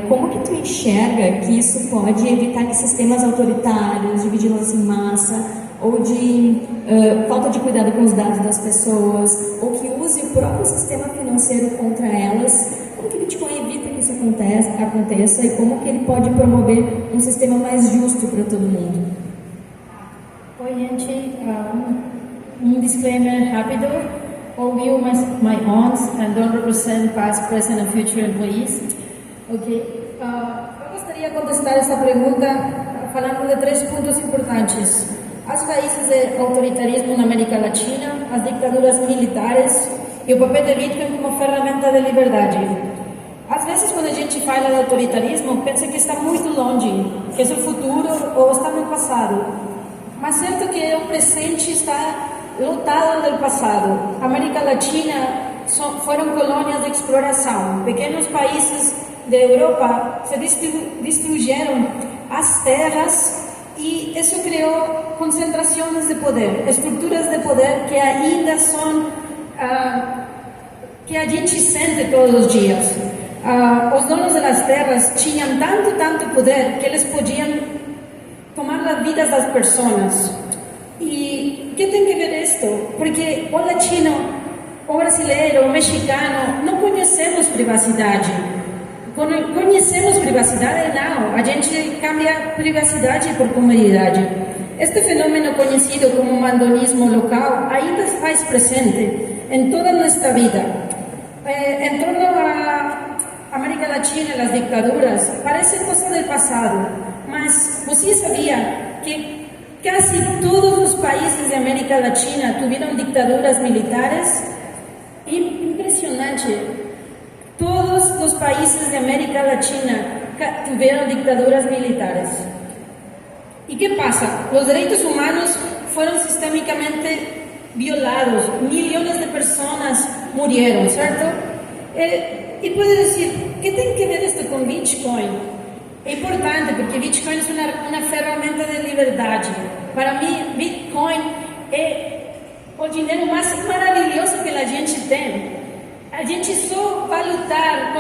Como que tu enxerga que isso pode evitar que sistemas autoritários, de vigilância em massa, ou de falta de cuidado com os dados das pessoas, ou que use o próprio sistema financeiro contra elas? Como que o Bitcoin evita que isso aconteça e como que ele pode promover um sistema mais justo para todo mundo? Oi, gente. Disclaimer rápido. All you, my aunts, and don't represent past, present, and future employees. Ok. Eu gostaria de contestar essa pergunta falando de 3 pontos importantes: as raízes do autoritarismo na América Latina, as ditaduras militares e o papel de Bitcoin como ferramenta de liberdade. Às vezes, quando a gente fala de autoritarismo, pensa que está muito longe, que é o futuro ou está no passado. Mas certo que o presente está lotado do passado. A América Latina foram colônias de exploração. Pequenos países da Europa se destruíram as terras e isso criou concentrações de poder, estruturas de poder que ainda são que a gente sente todos os dias. Os donos das terras tinham tanto poder que eles podiam tomar as vidas das pessoas. E o que tem que ver isto? Porque o latino, o brasileiro, o mexicano, não conhecemos privacidade. Quando conhecemos privacidade, não. A gente cambia privacidade por comodidade. Este fenômeno conhecido como mandonismo local ainda faz presente em toda nossa vida. Em torno à América Latina e as ditaduras, parece coisa do passado. Mas você sabia que quase todos os países da América Latina tiveram ditaduras militares? Impressionante. Todos os países da América Latina tiveram ditaduras militares. E que passa? Os direitos humanos foram sistemicamente violados. Milhões de pessoas morreram, certo? E pode dizer, o que tem que ver isto com Bitcoin? É importante porque Bitcoin é uma ferramenta de liberdade. Para mim, Bitcoin é o dinheiro mais maravilhoso que a gente tem. A gente só vai lutar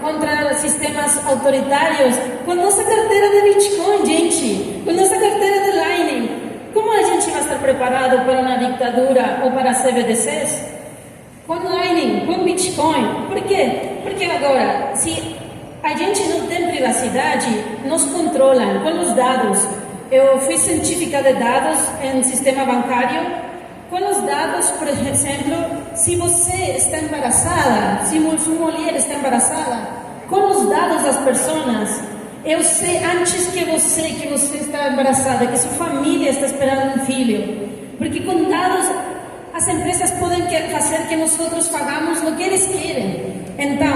contra sistemas autoritários com nossa carteira de Bitcoin, gente. Com nossa carteira de Lightning. Como a gente vai estar preparado para uma ditadura ou para CBDCs? Com Lightning, com Bitcoin. Por quê? Porque agora, se a gente não tem privacidade, nos controlam com os dados. Eu fui científica de dados em sistema bancário. Com os dados, por exemplo, se você está embaraçada, se sua mulher está embaraçada, com os dados das pessoas, eu sei antes que você está embaraçada, que sua família está esperando um filho. Porque com dados, as empresas podem fazer que nós pagamos o que eles querem. Então,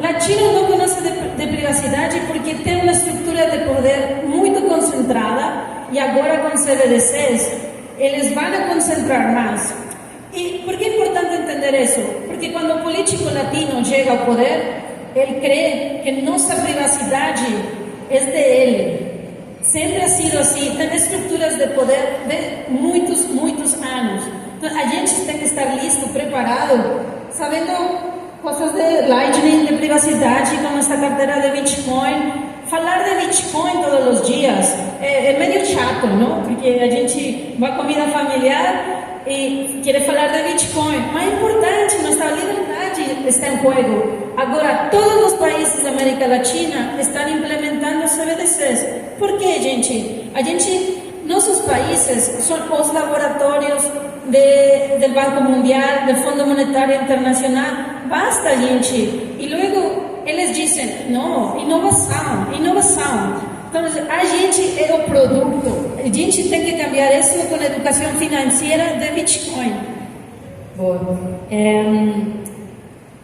latino não conhece de privacidade porque tem uma estrutura de poder muito concentrada e agora com CBDCs eles vão concentrar mais. E por que é importante entender isso? Porque quando o político latino chega ao poder, ele crê que nossa privacidade é dele. Sempre ha sido assim, tem estruturas de poder de muitos anos. Então a gente tem que estar listo, preparado, sabendo coisas de Lightning, de privacidade, com esta carteira de Bitcoin. Falar de Bitcoin todos os dias é meio chato, não? Porque a gente vai à comida familiar e quer falar de Bitcoin. Mas é importante, nossa liberdade está em jogo. Agora, todos os países da América Latina estão implementando CBDCs. Por quê, gente? Nossos países são os laboratórios do Banco Mundial, do Fundo Monetário Internacional. Basta, gente. E logo eles dizem, não, inovação. Então, a gente é o produto. A gente tem que cambiar isso com a educação financeira de Bitcoin. Boa.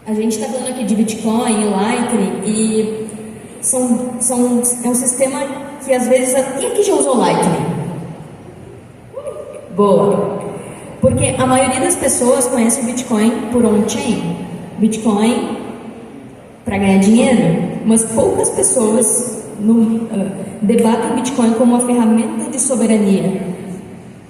A gente está falando aqui de Bitcoin e Lightning e é um sistema que às vezes... Quem aqui já usou Lightning? Boa. Porque a maioria das pessoas conhece o Bitcoin por on-chain. Bitcoin para ganhar dinheiro, mas poucas pessoas debatem o Bitcoin como uma ferramenta de soberania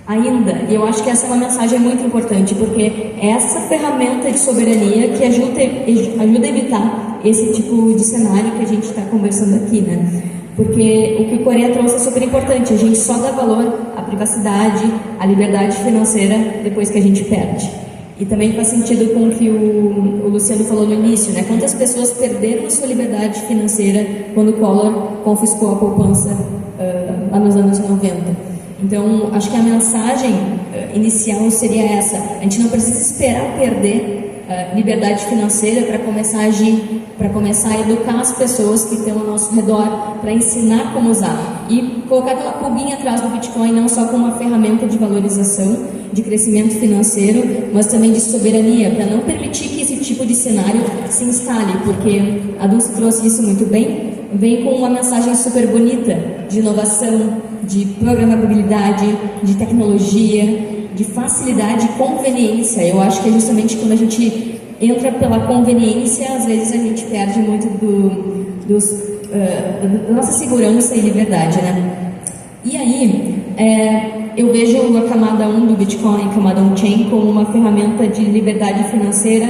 ainda. E eu acho que essa é uma mensagem muito importante, porque é essa ferramenta de soberania que ajuda a evitar esse tipo de cenário que a gente está conversando aqui, né? Porque o que o Correia trouxe é super importante, a gente só dá valor à privacidade, à liberdade financeira depois que a gente perde. E também faz sentido com o que o Luciano falou no início, né? Quantas pessoas perderam a sua liberdade financeira quando o Collor confiscou a poupança lá nos anos 90. Então, acho que a mensagem inicial seria essa: a gente não precisa esperar perder liberdade financeira para começar a agir, para começar a educar as pessoas que estão ao nosso redor, para ensinar como usar e colocar aquela pulguinha atrás do Bitcoin não só como uma ferramenta de valorização, de crescimento financeiro, mas também de soberania, para não permitir que esse tipo de cenário se instale, porque a Dulce trouxe isso muito bem, vem com uma mensagem super bonita de inovação, de programabilidade, de tecnologia, de facilidade e conveniência. Eu acho que é justamente quando a gente entra pela conveniência, às vezes a gente perde muito da nossa segurança e liberdade, né? E aí, eu vejo a camada 1 do Bitcoin, camada on-chain, como uma ferramenta de liberdade financeira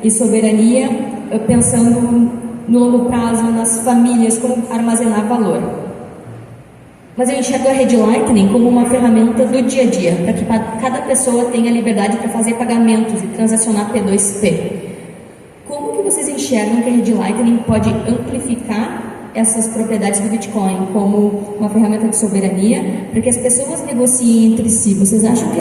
e soberania, pensando no longo prazo, nas famílias, como armazenar valor. Mas eu enxergo a rede Lightning como uma ferramenta do dia a dia, para que cada pessoa tenha liberdade para fazer pagamentos e transacionar P2P. Como que vocês enxergam que a rede Lightning pode amplificar essas propriedades do Bitcoin como uma ferramenta de soberania, para que as pessoas negociem entre si? Vocês acham que